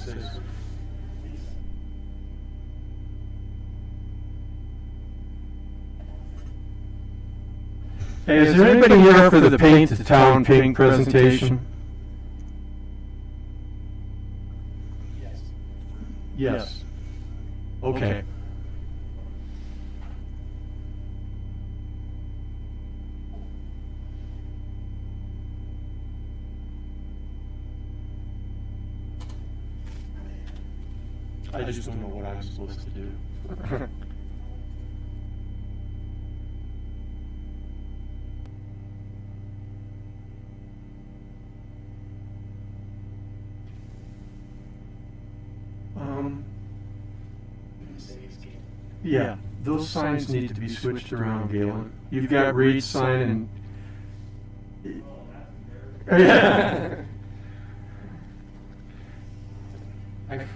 say so. Hey, is there anybody here for the Paint the Town Pink presentation? Yes. Okay. I just don't know what I'm supposed to do. Yeah, those signs need to be switched around, Galen. You've got Reed's sign and... Yeah. I'm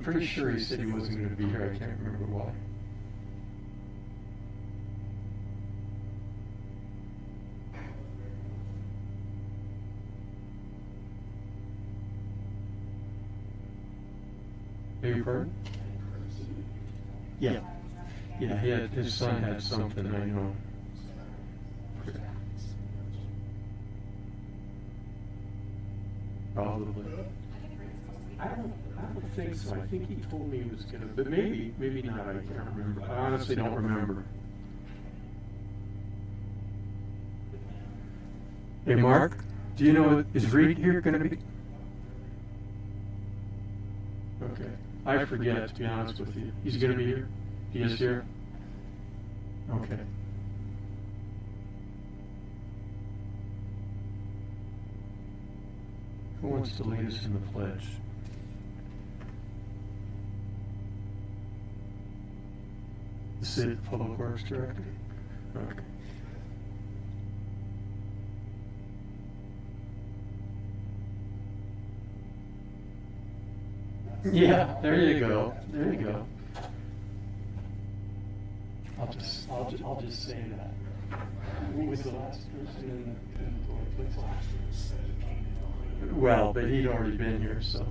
pretty sure he said he wasn't going to be here. I can't remember why. Beg your pardon? Yeah. Yeah, his son had something, I know. Probably. I don't think so. I think he told me he was gonna, but maybe not. I can't remember. I honestly don't remember. Hey, Mark, do you know, is Reed here gonna be? Okay. I forget, to be honest with you. He's gonna be here? He is here? Okay. Who wants to lead us in the pledge? The City Public Works Director? Okay. Yeah, there you go. There you go. I'll just say that. Who was the last person in the place? Well, but he'd already been here, so.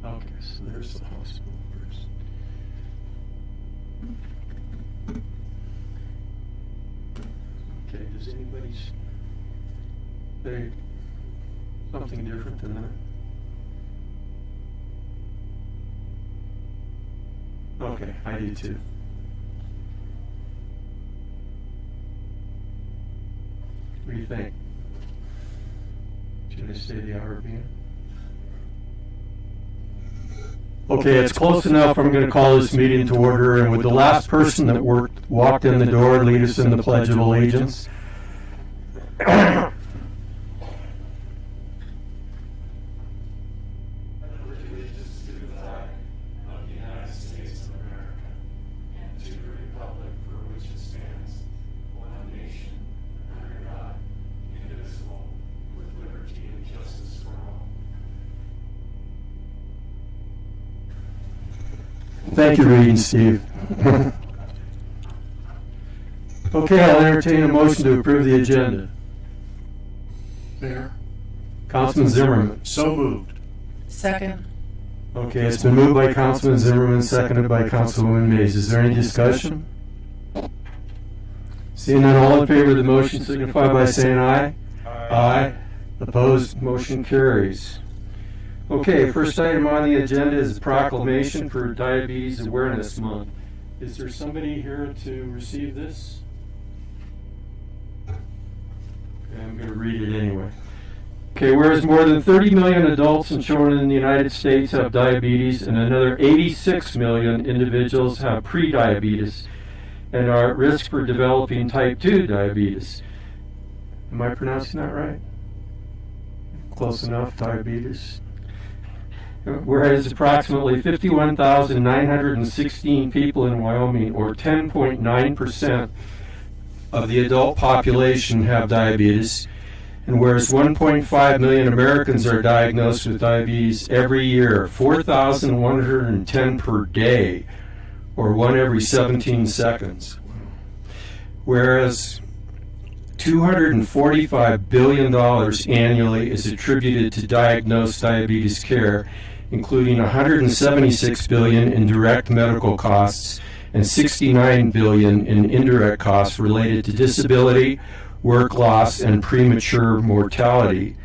Okay, so there's the hospital first. Okay, does anybody say something different than that? Okay, I do too. What do you think? Should I say the hour being? Okay, it's close enough. I'm going to call this meeting to order, and with the last person that walked in the door lead us in the Pledge of Allegiance. Thank you, Reed and Steve. Okay, I'll entertain a motion to approve the agenda. Mayor? Councilman Zimmerman. So moved. Second. Okay, it's been moved by Councilman Zimmerman, seconded by Councilwoman Mays. Is there any discussion? Seeing none, all in favor of the motion signify by saying aye. Aye. Opposed, motion carries. Okay, first item on the agenda is proclamation for Diabetes Awareness Month. Is there somebody here to receive this? Okay, I'm going to read it anyway. Okay, whereas more than 30 million adults and children in the United States have diabetes, and another 86 million individuals have prediabetes and are at risk for developing type 2 diabetes. Am I pronouncing that right? Close enough, diabetes. Whereas approximately 51,916 people in Wyoming, or 10.9% of the adult population, have diabetes, and whereas 1.5 million Americans are diagnosed with diabetes every year, 4,110 per day, or one every 17 seconds. whereas $245 billion annually is attributed to diagnosed diabetes care, including $176 billion in direct medical costs and $69 billion in indirect costs related to disability, work loss, and premature mortality.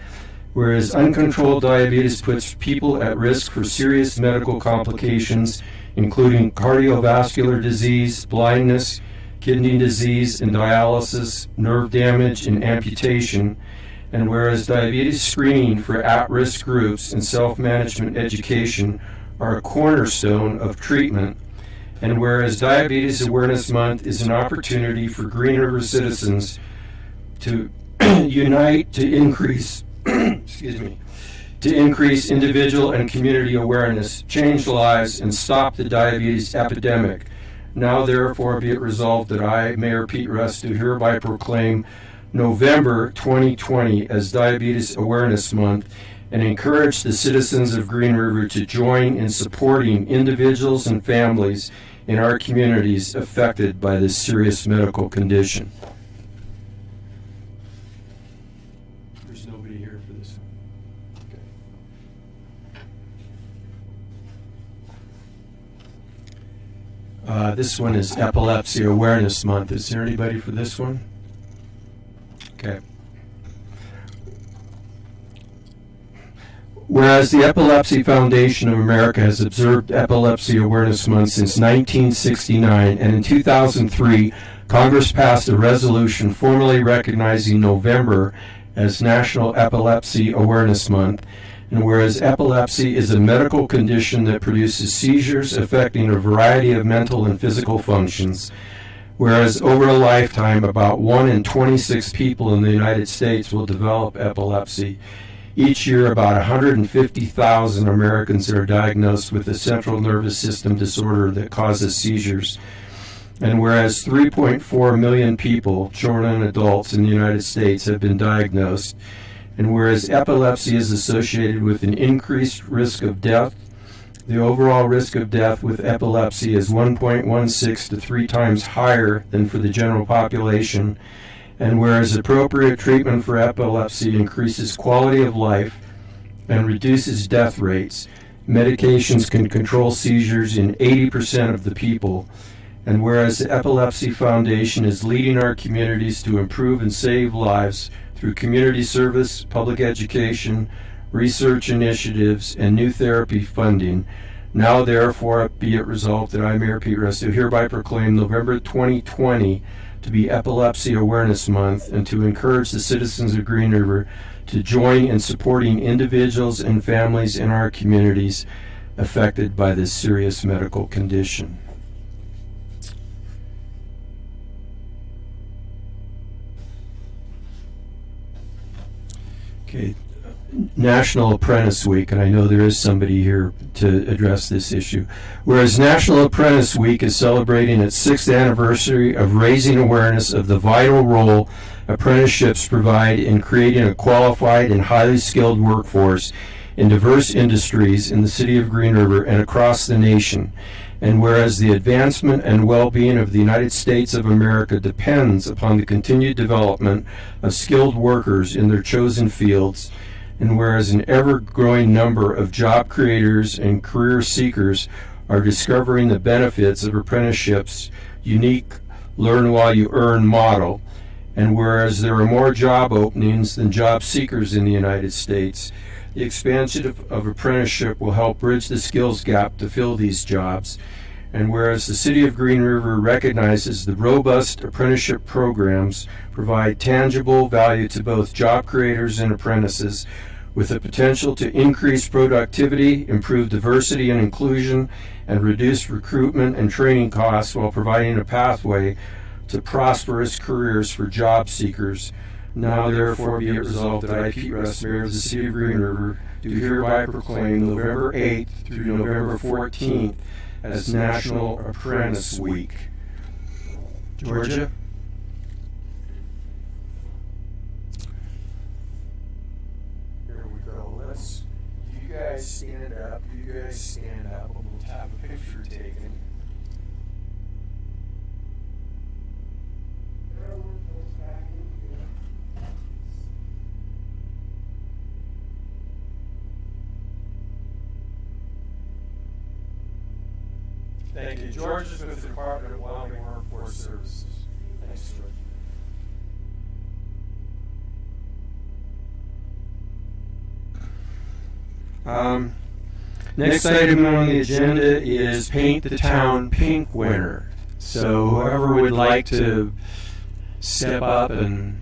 Whereas uncontrolled diabetes puts people at risk for serious medical complications, including cardiovascular disease, blindness, kidney disease and dialysis, nerve damage, and amputation. And whereas diabetes screening for at-risk groups and self-management education are a cornerstone of treatment, and whereas Diabetes Awareness Month is an opportunity for Green River citizens to unite to increase to increase individual and community awareness, change lives, and stop the diabetes epidemic. Now therefore be it resolved that I, Mayor Pete Rust, do hereby proclaim November 2020 as Diabetes Awareness Month and encourage the citizens of Green River to join in supporting individuals and families in our communities affected by this serious medical condition. There's nobody here for this one. Okay. This one is Epilepsy Awareness Month. Is there anybody for this one? Okay. Whereas the Epilepsy Foundation of America has observed Epilepsy Awareness Month since 1969, and in 2003, Congress passed a resolution formally recognizing November as National Epilepsy Awareness Month. And whereas epilepsy is a medical condition that produces seizures affecting a variety of mental and physical functions, whereas over a lifetime, about 1 in 26 people in the United States will develop epilepsy. Each year, about 150,000 Americans are diagnosed with a central nervous system disorder that causes seizures. And whereas 3.4 million people, children and adults in the United States, have been diagnosed, and whereas epilepsy is associated with an increased risk of death, the overall risk of death with epilepsy is 1.16 to 3 times higher than for the general population. And whereas appropriate treatment for epilepsy increases quality of life and reduces death rates, medications can control seizures in 80% of the people. And whereas the Epilepsy Foundation is leading our communities to improve and save lives through community service, public education, research initiatives, and new therapy funding, now therefore be it resolved that I, Mayor Pete Rust, do hereby proclaim November 2020 to be Epilepsy Awareness Month, and to encourage the citizens of Green River to join in supporting individuals and families in our communities affected by this serious medical condition. Okay, National Apprentice Week, and I know there is somebody here to address this issue. Whereas National Apprentice Week is celebrating its 6th anniversary of raising awareness of the vital role apprenticeships provide in creating a qualified and highly skilled workforce in diverse industries in the city of Green River and across the nation. And whereas the advancement and well-being of the United States of America depends upon the continued development of skilled workers in their chosen fields, and whereas an ever-growing number of job creators and career seekers are discovering the benefits of apprenticeships' unique learn-while-you-earn model, and whereas there are more job openings than job seekers in the United States, the expansion of apprenticeship will help bridge the skills gap to fill these jobs. And whereas the City of Green River recognizes the robust apprenticeship programs provide tangible value to both job creators and apprentices, with the potential to increase productivity, improve diversity and inclusion, and reduce recruitment and training costs while providing a pathway to prosperous careers for job seekers. Now therefore be it resolved that I, Pete Rust, Mayor of the City of Green River, do hereby proclaim November 8th through November 14th as National Apprentice Week. Georgia? Here we go. You guys stand up. You guys stand up. And we'll have a picture taken. Thank you. George is with the Department of Wyoming Workforce Services. Thanks, George. Next item on the agenda is Paint the Town Pink winner. So whoever would like to step up and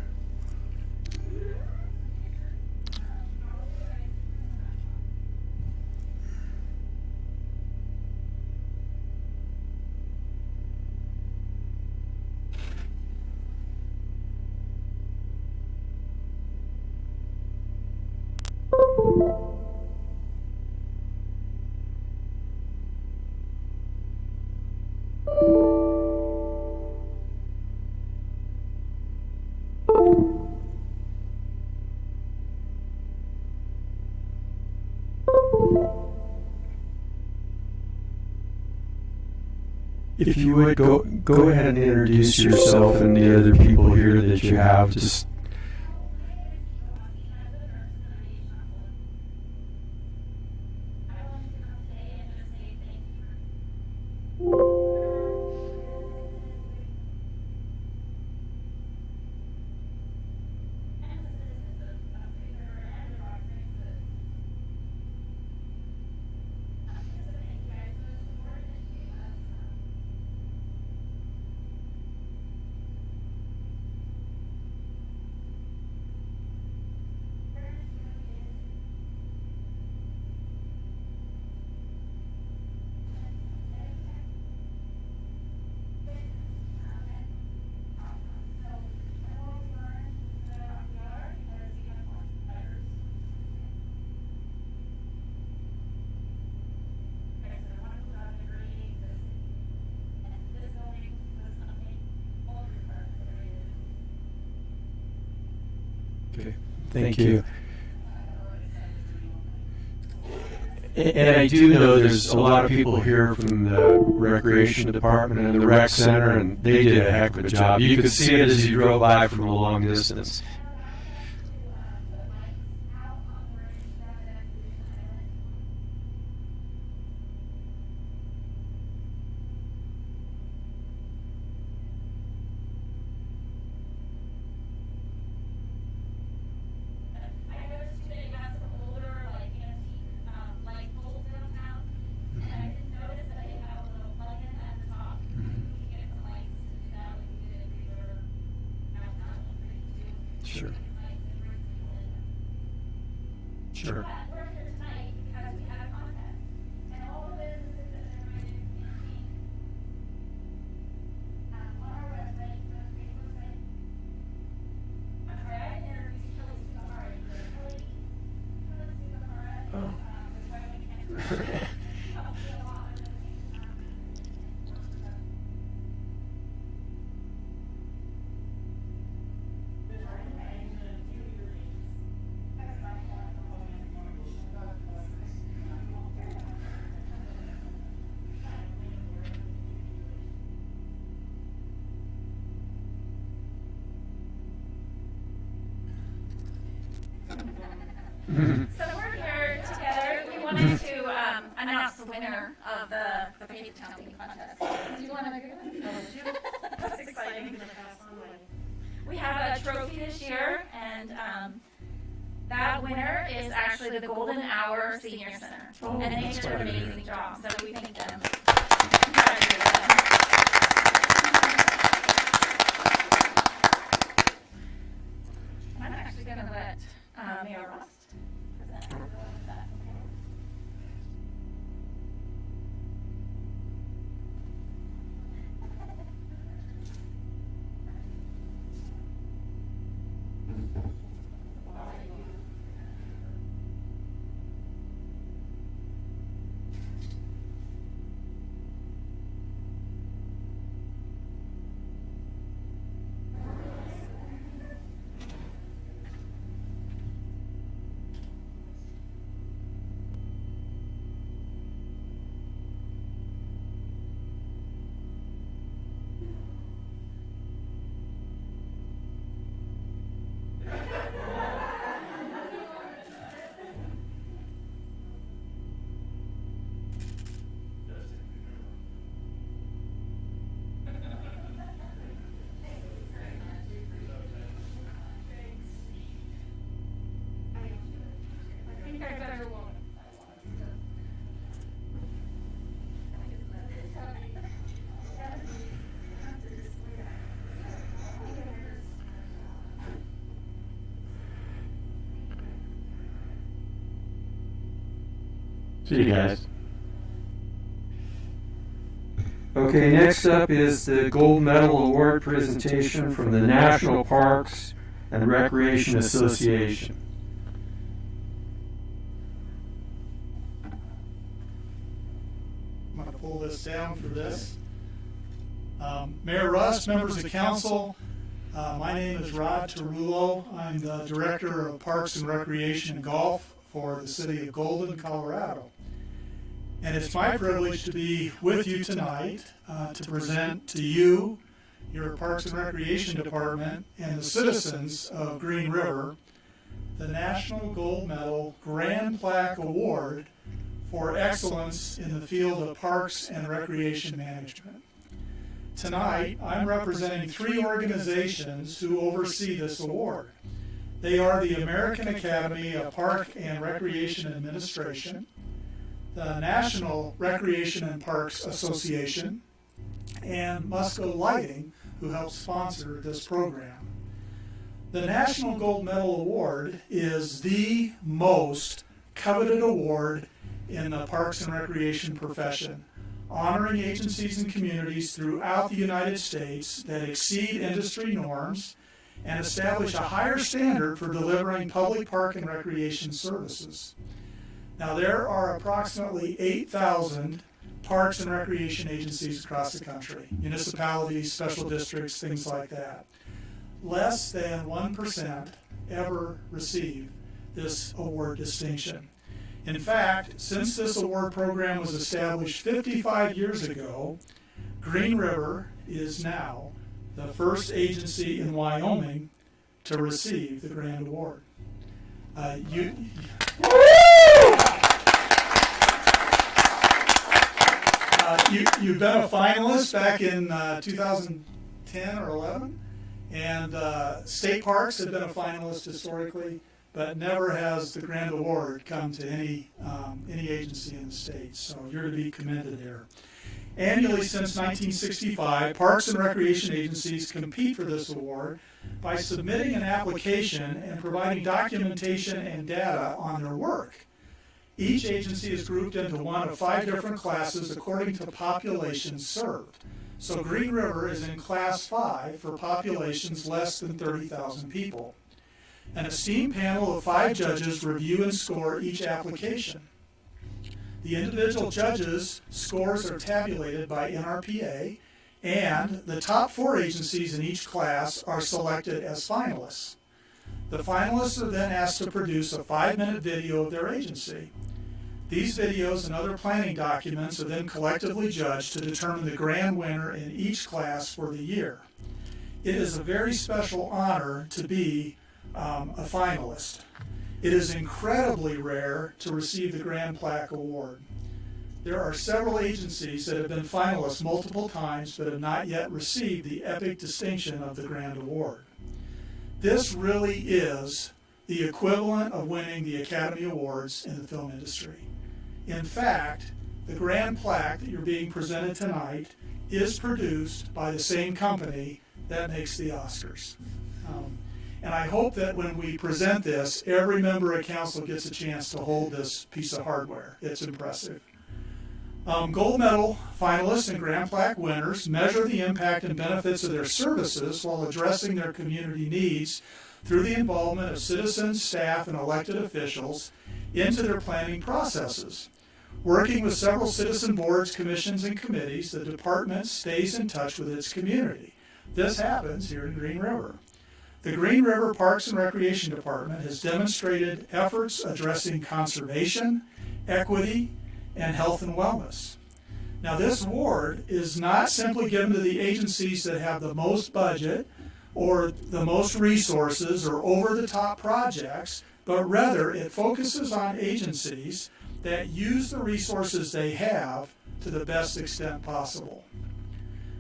if you would go ahead and introduce yourself and the other people here that you have. Just okay. Thank you. And I do know there's a lot of people here from the Recreation Department and the Rec Center, and they did a heck of a job. You could see it as you drove by from a long distance. Sure. Sure. Oh. So we're here together. We wanted to announce the winner of the Paint the Town Pink contest. Do you want to agree with that? That's exciting. We have a trophy this year, and that winner is actually the Golden Hour Senior Center. And they did an amazing job, so we thank them. Congratulate them. I'm actually going to let Mayor Rust present that. See you guys. Okay, next up is the Gold Medal Award presentation from the National Parks and Recreation Association. I'm going to pull this down for this. Mayor Rust, members of the council, my name is Rod Tarullo. I'm the Director of Parks and Recreation and Golf for the City of Golden, Colorado. And it's my privilege to be with you tonight to present to you, your Parks and Recreation Department, and the citizens of Green River, the National Gold Medal Grand Plaque Award for excellence in the field of parks and recreation management. Tonight, I'm representing 3 organizations who oversee this award. They are the American Academy of Park and Recreation Administration, the National Recreation and Parks Association, and Musco Lighting, who helps sponsor this program. The National Gold Medal Award is the most coveted award in the parks and recreation profession, honoring agencies and communities throughout the United States that exceed industry norms and establish a higher standard for delivering public park and recreation services. Now, there are approximately 8,000 parks and recreation agencies across the country, municipalities, special districts, things like that. Less than 1% ever receive this award distinction. In fact, since this award program was established 55 years ago, Green River is now the first agency in Wyoming to receive the Grand Award. You've been a finalist back in 2010 or 11, and state parks have been a finalist historically, but never has the Grand Award come to any agency in the state. So you're to be commended there. Annually since 1965, parks and recreation agencies compete for this award by submitting an application and providing documentation and data on their work. Each agency is grouped into one of 5 different classes according to populations served. So Green River is in Class 5 for populations less than 30,000 people. An esteemed panel of 5 judges review and score each application. The individual judges' scores are tabulated by NRPA, and the top 4 agencies in each class are selected as finalists. The finalists are then asked to produce a 5-minute video of their agency. These videos and other planning documents are then collectively judged to determine the grand winner in each class for the year. It is a very special honor to be a finalist. It is incredibly rare to receive the Grand Plaque Award. There are several agencies that have been finalists multiple times but have not yet received the epic distinction of the Grand Award. This really is the equivalent of winning the Academy Awards in the film industry. In fact, the Grand Plaque that you're being presented tonight is produced by the same company that makes the Oscars. And I hope that when we present this, every member of council gets a chance to hold this piece of hardware. It's impressive. Gold medal finalists and Grand Plaque winners measure the impact and benefits of their services while addressing their community needs through the involvement of citizens, staff, and elected officials into their planning processes. Working with several citizen boards, commissions, and committees, the department stays in touch with its community. This happens here in Green River. The Green River Parks and Recreation Department has demonstrated efforts addressing conservation, equity, and health and wellness. Now, this award is not simply given to the agencies that have the most budget or the most resources or over-the-top projects, but rather it focuses on agencies that use the resources they have to the best extent possible.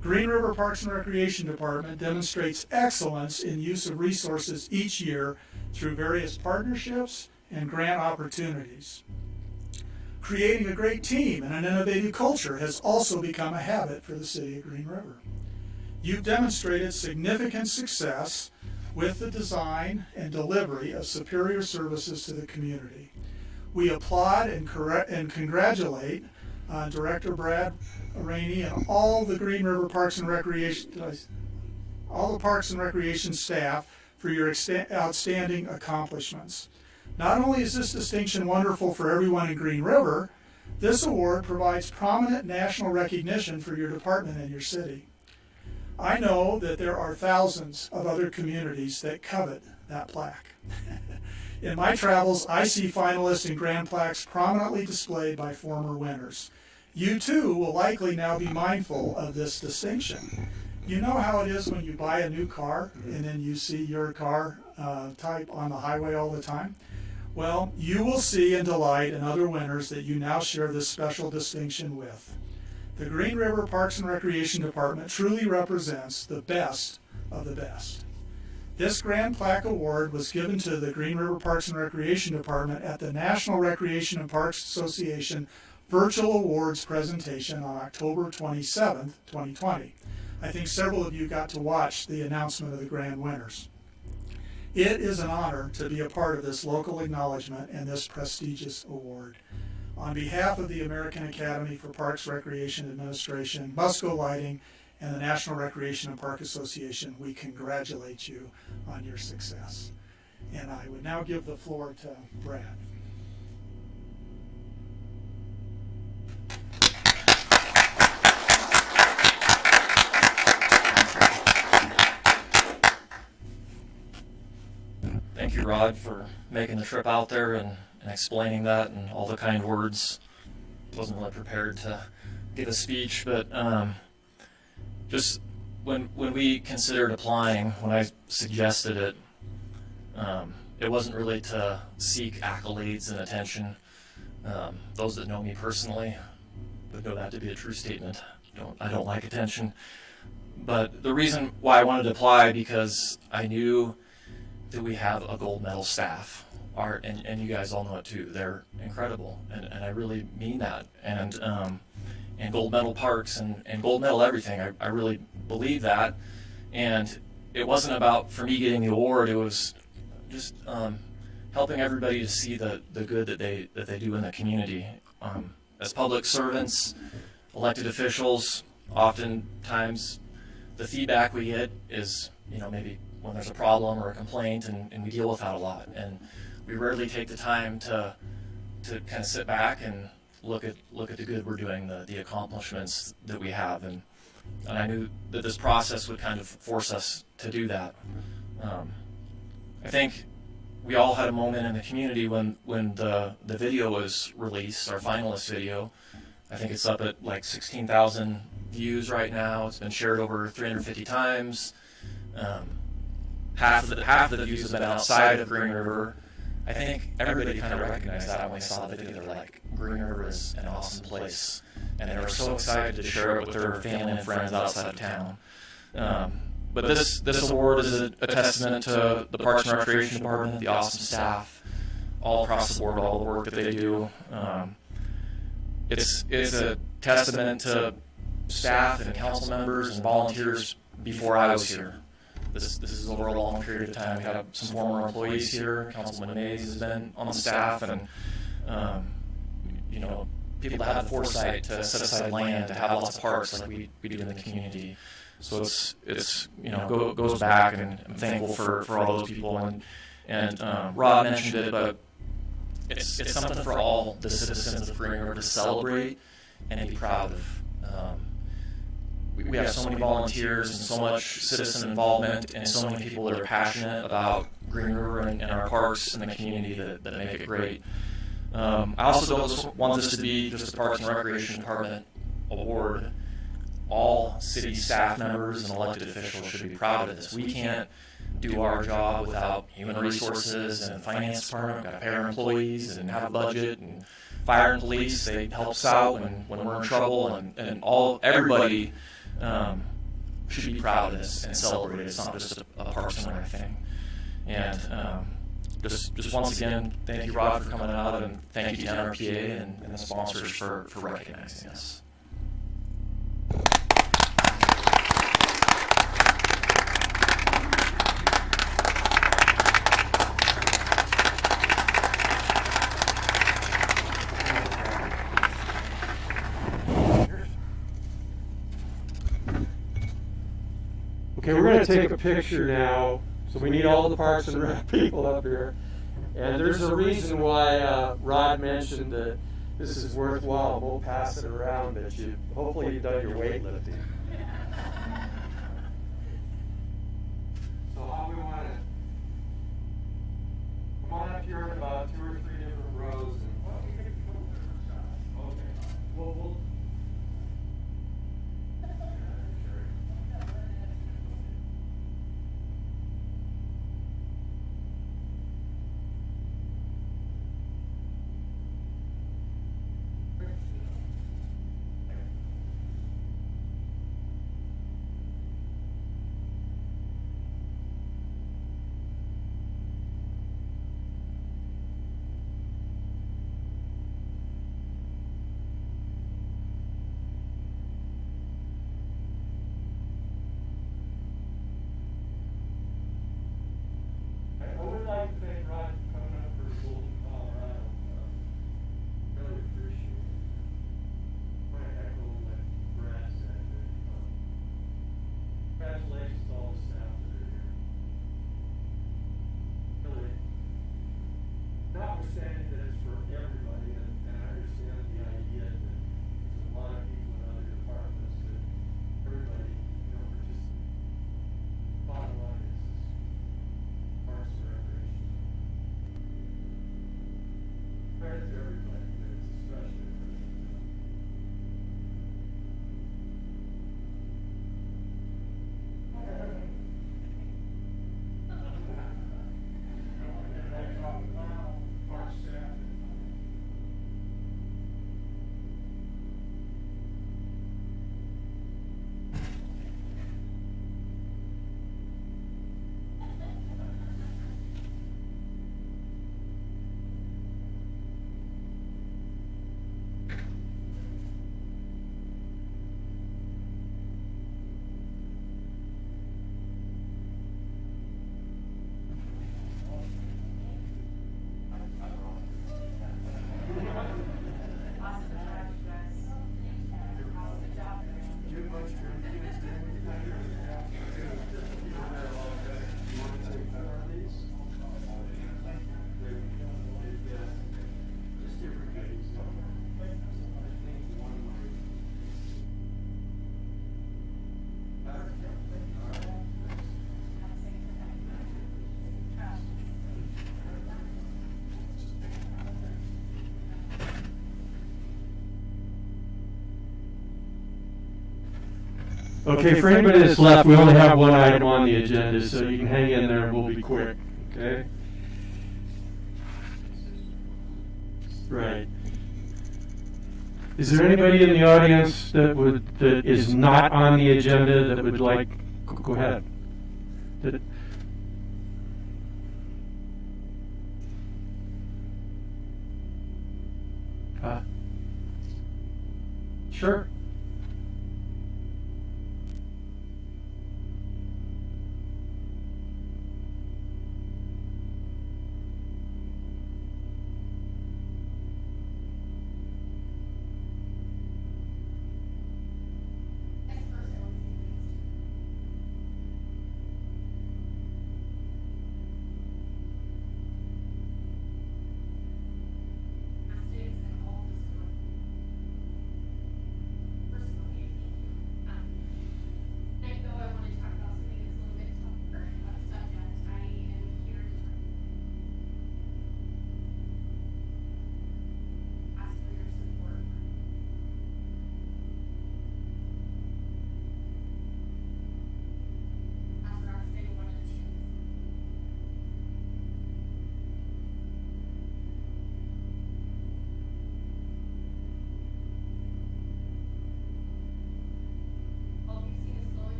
Green River Parks and Recreation Department demonstrates excellence in use of resources each year through various partnerships and grant opportunities. Creating a great team and an innovative culture has also become a habit for the City of Green River. You've demonstrated significant success with the design and delivery of superior services to the community. We applaud and congratulate Director Brad Rainey and all the Green River Parks and Recreation, all the Parks and Recreation staff for your outstanding accomplishments. Not only is this distinction wonderful for everyone in Green River, this award provides prominent national recognition for your department and your city. I know that there are thousands of other communities that covet that plaque. In my travels, I see finalists and grand plaques prominently displayed by former winners. You too will likely now be mindful of this distinction. You know how it is when you buy a new car and then you see your car type on the highway all the time? Well, you will see and delight in other winners that you now share this special distinction with. The Green River Parks and Recreation Department truly represents the best of the best. This Grand Plaque Award was given to the Green River Parks and Recreation Department at the National Recreation and Parks Association Virtual Awards presentation on October 27, 2020. I think several of you got to watch the announcement of the grand winners. It is an honor to be a part of this local acknowledgement and this prestigious award. On behalf of the American Academy for Parks, Recreation Administration, Musco Lighting, and the National Recreation and Park Association, we congratulate you on your success. And I would now give the floor to Brad. Thank you, Rod, for making the trip out there and explaining that and all the kind words. Wasn't really prepared to give a speech, but just when we considered applying, when I suggested it, it wasn't really to seek accolades and attention. Those that know me personally would know that to be a true statement. I don't like attention. But the reason why I wanted to apply, because I knew that we have a gold medal staff. And you guys all know it too. They're incredible, and I really mean that. And gold medal parks and gold medal everything. I really believe that. And it wasn't about for me getting the award. It was just helping everybody to see the good that they do in the community. As public servants, elected officials, oftentimes the feedback we get is, maybe when there's a problem or a complaint, and we deal with that a lot. And we rarely take the time to kind of sit back and look at the good we're doing, the accomplishments that we have. And I knew that this process would kind of force us to do that. I think we all had a moment in the community when the video was released, our finalist video. I think it's up at like 16,000 views right now. It's been shared over 350 times. Half of the views have been outside of Green River. I think everybody kind of recognized that when they saw the video. They're like, Green River is an awesome place, and they were so excited to share it with their family and friends outside of town. But this award is a testament to the Parks and Recreation Department, the awesome staff, all across the board, all the work that they do. It's a testament to staff and council members and volunteers before I was here. This is over a long period of time. We have some former employees here. Councilman Mays has been on the staff, and people that have the foresight to set aside land to have lots of parks like we do in the community. So it's goes back, and I'm thankful for all those people. And Rod mentioned it, but it's something for all the citizens of Green River to celebrate and to be proud of. We have so many volunteers and so much citizen involvement and so many people that are passionate about Green River and our parks and the community that make it great. I also don't want this to be just a Parks and Recreation Department award. All city staff members and elected officials should be proud of this. We can't do our job without human resources and finance department. We've got to pay our employees and have a budget, and fire and police, they help us out when we're in trouble, and everybody should be proud of this and celebrate it. It's not just a Parks and Rec thing. And just once again, thank you, Rod, for coming out, and thank you to NRPA and the sponsors for recognizing us. to take a picture now, so we need all the Parks and Rec people up here. And there's a reason why Rod mentioned that this is worthwhile. We'll pass it around, but hopefully you've done your weightlifting. So how we want to come on up here in about 2 or 3 different rows. Okay. We'll Okay, for anybody that's left, we only have one item on the agenda, so you can hang in there and we'll be quick, okay? Right. Is there anybody in the audience that is not on the agenda that would like, go ahead. Sure.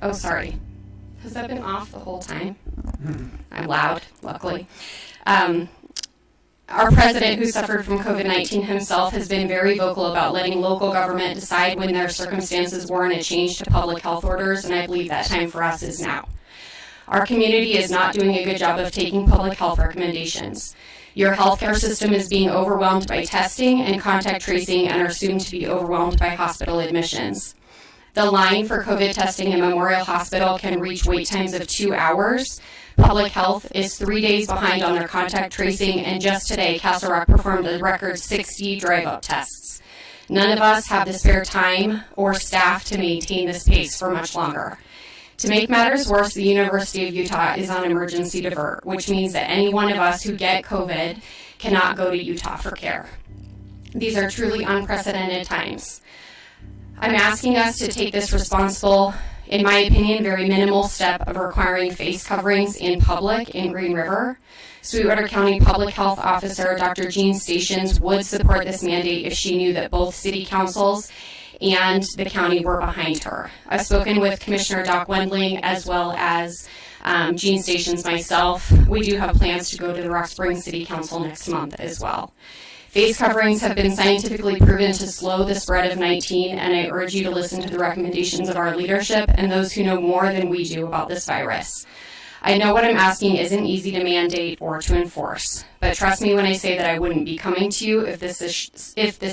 Oh, sorry. Has that been off the whole time? I'm loud, luckily. Our president, who suffered from COVID-19 himself, has been very vocal about letting local government decide when their circumstances warrant a change to public health orders, and I believe that time for us is now. Our community is not doing a good job of taking public health recommendations. Your healthcare system is being overwhelmed by testing and contact tracing and are soon to be overwhelmed by hospital admissions. The line for COVID testing in Memorial Hospital can reach wait times of 2 hours. Public Health is 3 days behind on their contact tracing, and just today, Castle Rock performed a record 60 drive-up tests. None of us have the spare time or staff to maintain this pace for much longer. To make matters worse, the University of Utah is on emergency divert, which means that any one of us who get COVID cannot go to Utah for care. These are truly unprecedented times. I'm asking us to take this responsible, in my opinion, very minimal step of requiring face coverings in public in Green River. Sweetwater County Public Health Officer Dr. Jean Stations would support this mandate if she knew that both city councils and the county were behind her. I've spoken with Commissioner Doc Wendling as well as Jean Stations myself. We do have plans to go to the Rock Springs City Council next month as well. Face coverings have been scientifically proven to slow the spread of 19, and I urge you to listen to the recommendations of our leadership and those who know more than we do about this virus. I know what I'm asking isn't easy to mandate or to enforce, but trust me when I say that I wouldn't be coming to you if this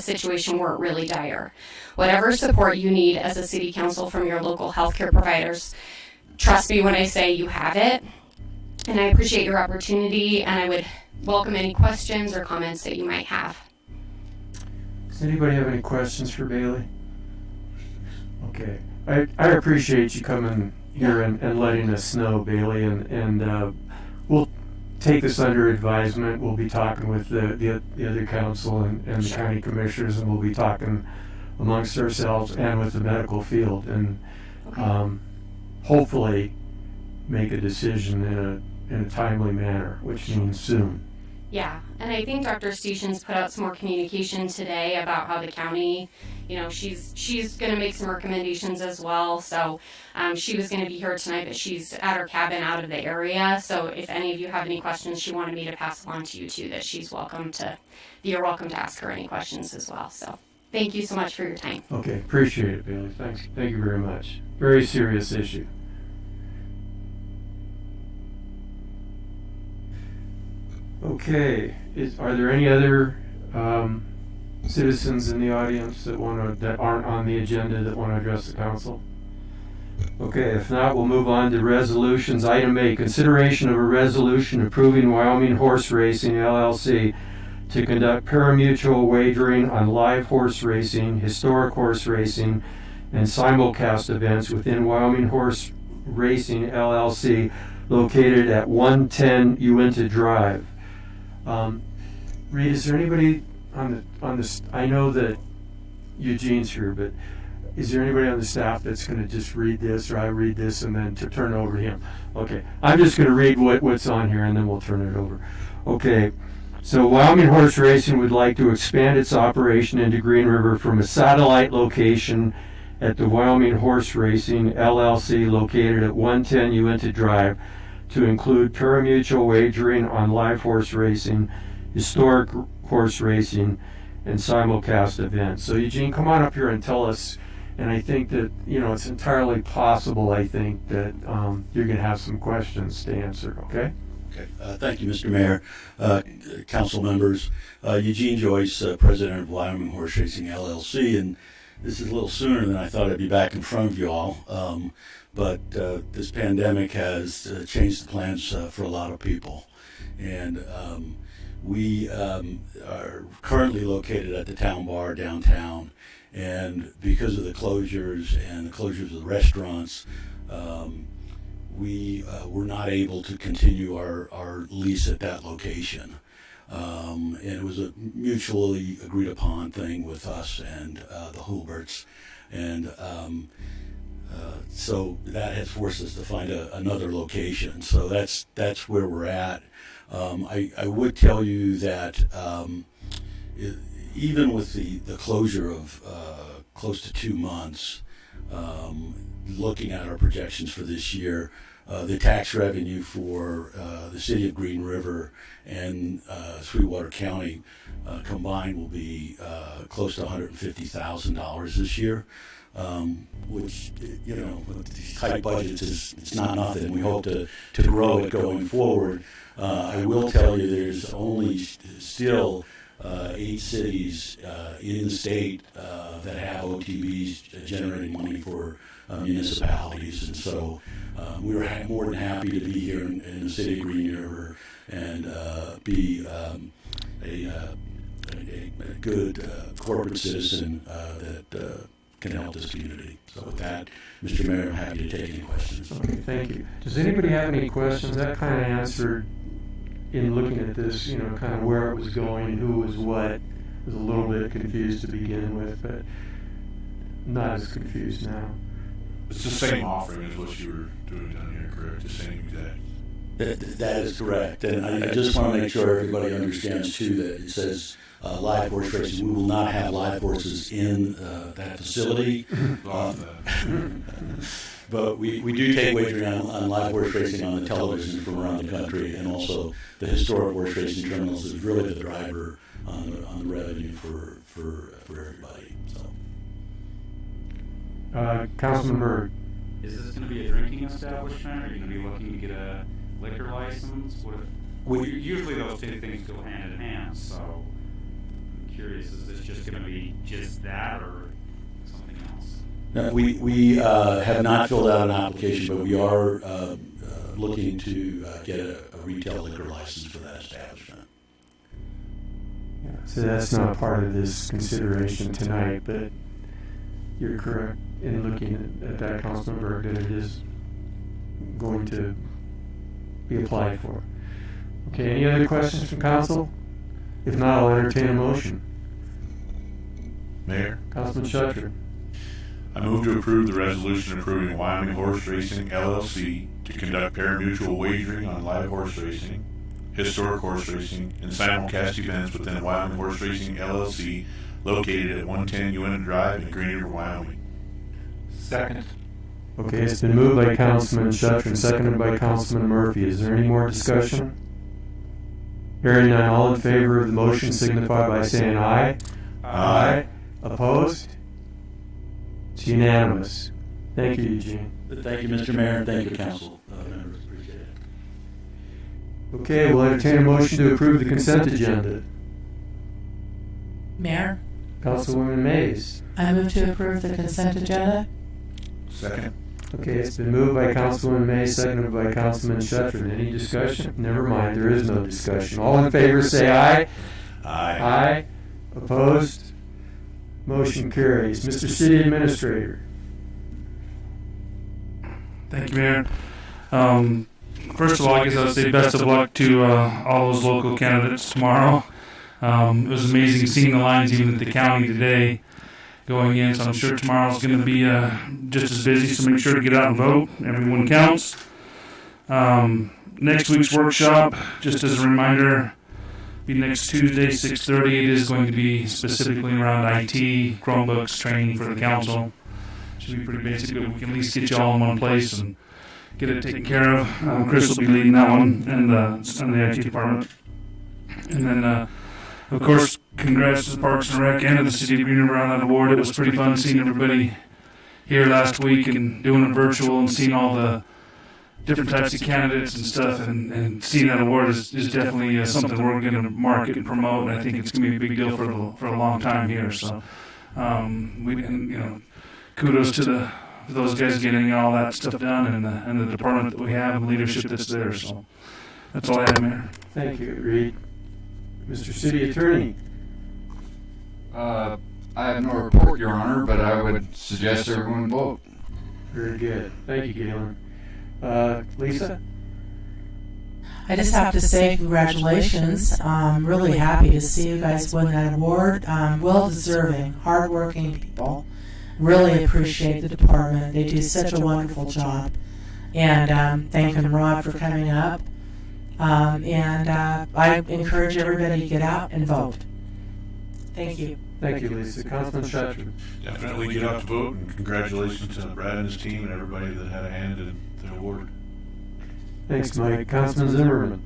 situation weren't really dire. Whatever support you need as a city council from your local healthcare providers, trust me when I say you have it, and I appreciate your opportunity, and I would welcome any questions or comments that you might have. Does anybody have any questions for Bailey? Okay. I appreciate you coming here and letting us know, Bailey, and we'll take this under advisement. We'll be talking with the other council and the county commissioners, and we'll be talking amongst ourselves and with the medical field, and hopefully make a decision in a timely manner, which means soon. Yeah, and I think Dr. Stations put out some more communication today about how the county, she's going to make some recommendations as well. So she was going to be here tonight, but she's at her cabin out of the area. So if any of you have any questions, she wanted me to pass along to you too, that you're welcome to ask her any questions as well. So thank you so much for your time. Okay, appreciate it, Bailey. Thanks. Thank you very much. Very serious issue. Okay, are there any other citizens in the audience that aren't on the agenda that want to address the council? Okay, if not, we'll move on to resolutions. Item A, consideration of a resolution approving Wyoming Horse Racing LLC to conduct pari-mutuel wagering on live horse racing, historic horse racing, and simulcast events within Wyoming Horse Racing LLC located at 110 Uinta Drive. Reed, is there anybody on the I know that Eugene's here, but is there anybody on the staff that's going to just read this, or I read this and then to turn it over to him? Okay, I'm just going to read what's on here and then we'll turn it over. Okay, so Wyoming Horse Racing would like to expand its operation into Green River from a satellite location at the Wyoming Horse Racing LLC located at 110 Uinta Drive to include pari-mutuel wagering on live horse racing, historic horse racing, and simulcast events. So Eugene, come on up here and tell us, and I think that, it's entirely possible, I think, that you're going to have some questions to answer, okay? Okay. Thank you, Mr. Mayor, council members. Eugene Joyce, president of Wyoming Horse Racing LLC, and this is a little sooner than I thought I'd be back in front of you all. But this pandemic has changed the plans for a lot of people. And we are currently located at the town bar downtown. And because of the closures and the closures of the restaurants, we were not able to continue our lease at that location. And it was a mutually agreed upon thing with us and the Hulberts. And so that has forced us to find another location. So that's where we're at. I would tell you that even with the closure of close to 2 months, looking at our projections for this year, the tax revenue for the city of Green River and Sweetwater County combined will be close to $150,000 this year, which, you know, with these tight budgets, it's not nothing. We hope to grow it going forward. I will tell you there's only still 8 cities in the state that have OTBs generating money for municipalities, and so we were more than happy to be here in the city of Green River and be a good corporate citizen that can help this community. So with that, Mr. Mayor, I'm happy to take any questions. Okay, thank you. Does anybody have any questions? That kind of answered, in looking at this, you know, kind of where it was going, who was what. I was a little bit confused to begin with, but not as confused now. It's the same offering as what you were doing down here, correct? The same exact. That is correct, and I just want to make sure everybody understands too that it says live horse racing. We will not have live horses in that facility, but we do take wagering on live horse racing on the television from around the country, and also the historic horse racing terminals is really the driver on the revenue for everybody. So, Councilman Byrd. Is this going to be a drinking establishment? Are you going to be looking to get a liquor license? Usually those two things go hand in hand, so I'm curious, is this just going to be just that or something else? no, we have not filled out an application, but we are looking to get a retail liquor license for that establishment. Yeah, so that's not part of this consideration tonight, but you're correct in looking at that, Councilman Berg, that it is going to be applied for. Okay, any other questions from council? If not, I'll entertain a motion. Mayor, Councilman Shutter. I move to approve the resolution approving Wyoming Horse Racing LLC to conduct pari-mutuel wagering on live horse racing, historic horse racing, and simulcast events within Wyoming Horse Racing LLC located at 110 Uinta Drive in Green River, Wyoming. Second. Okay, it's been moved by Councilman Shutter and seconded by Councilman Murphy. Is there any more discussion? Hearing none, all in favor of the motion signify by saying aye. Aye. Opposed? It's unanimous. Thank you, Eugene. Thank you, Mr. Mayor, and thank you, council members. Appreciate it. Okay, we'll entertain a motion to approve the consent agenda. Mayor, Councilwoman Mays. I move to approve the consent agenda. Second. Okay, it's been moved by Councilwoman Mays, seconded by Councilman Shutter. Any discussion? Never mind, there is no discussion. All in favor say aye. Aye. Aye. Opposed? Motion carries. Mr. City Administrator. Thank you, Mayor. First of all, I guess I would say best of luck to all those local candidates tomorrow. It was amazing seeing the lines even at the county today going in, so I'm sure tomorrow's going to be just as busy, so make sure to get out and vote. Everyone counts. Next week's workshop, just as a reminder, be next Tuesday, 6:30. It is going to be specifically around IT, Chromebooks, training for the council. Should be pretty basic, but we can at least get you all in one place and get it taken care of. Chris will be leading that one and the IT department. And then, of course, congrats to the Parks and Rec and to the City of Green River on that award. It was pretty fun seeing everybody here last week and doing it virtual and seeing all the different types of candidates and stuff, and seeing that award is definitely something we're going to market and promote, and I think it's going to be a big deal for a long time here. So, kudos to those guys getting all that stuff done and the department that we have and leadership that's there. So, that's all I have, Mayor. Thank you, Reed. Mr. City Attorney. I have no report, Your Honor, but I would suggest everyone vote. Very good. Thank you, Galen. Lisa? I just have to say congratulations. I'm really happy to see you guys win that award. Well deserving, hardworking people. Really appreciate the department. They do such a wonderful job. And thanking Rod for coming up. I encourage everybody to get out and vote. Thank you. Thank you, Lisa. Councilman Shetron. Definitely get out to vote, and congratulations to Brad and his team and everybody that had a hand in the award. Thanks, Mike. Councilman Zimmerman.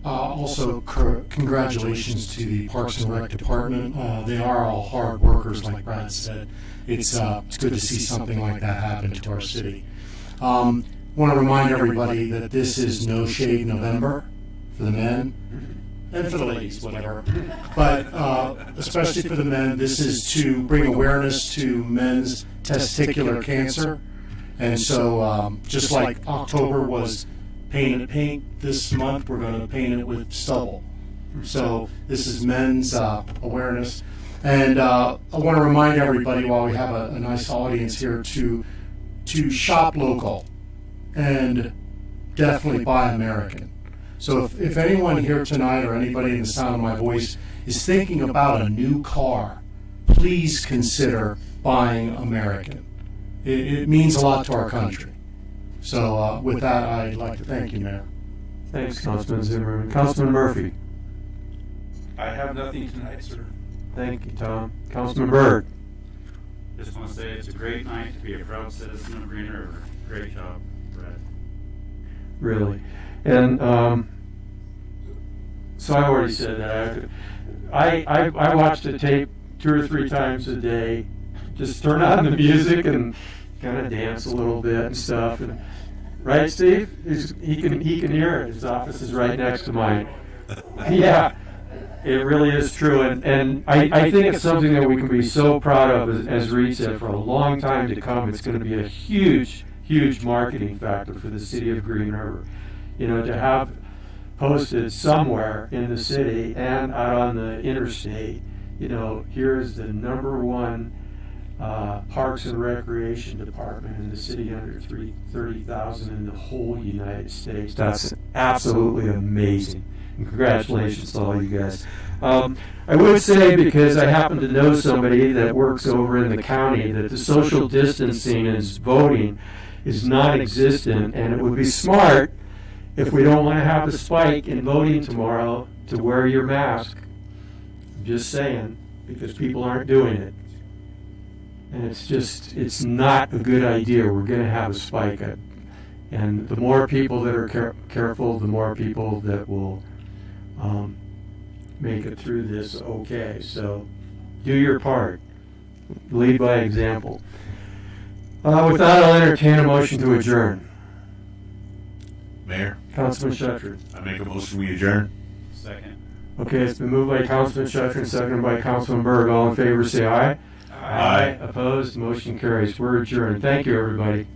Also, congratulations to the Parks and Rec Department. They are all hard workers, like Brad said. It's good to see something like that happen to our city. Want to remind everybody that this is No Shade November for the men and for the ladies, whatever. But especially for the men, this is to bring awareness to men's testicular cancer. And so, just like October was Paint It Pink, this month we're going to paint it with stubble. So this is men's awareness. And I want to remind everybody, while we have a nice audience here, to shop local and definitely buy American. So if anyone here tonight or anybody in the sound of my voice is thinking about a new car, please consider buying American. It means a lot to our country. So with that, I'd like to thank you, Mayor. Thanks, Councilman Zimmerman. Councilman Murphy. I have nothing tonight, sir. Thank you, Tom. Councilman Byrd. Just want to say it's a great night to be a proud citizen of Green River. Great job, Brad. Really. And so I already said that. I watch the tape 2 or 3 times a day. Just turn on the music and kind of dance a little bit and stuff. And, right, Steve? He can hear it. His office is right next to mine. Yeah, it really is true. And I think it's something that we can be so proud of, as Reed said, for a long time to come. It's going to be a huge, huge marketing factor for the city of Green River. You know, to have posted somewhere in the city and out on the interstate, you know, here's the #1 Parks and Recreation Department in the city under 30,000 in the whole United States. That's absolutely amazing. And congratulations to all you guys. I would say, because I happen to know somebody that works over in the county, that the social distancing and voting is non-existent, and it would be smart, if we don't want to have a spike in voting tomorrow, to wear your mask. I'm just saying, because people aren't doing it. And it's not a good idea. We're going to have a spike. And the more people that are careful, the more people that will make it through this okay. So do your part. Lead by example. With that, I'll entertain a motion to adjourn. Mayor, Councilman Shetron. I make a motion we adjourn. Second. Okay, it's been moved by Councilman Shetron, seconded by Councilman Berg. All in favor, say aye. Aye. Opposed? Motion carries. We're adjourned. Thank you, everybody.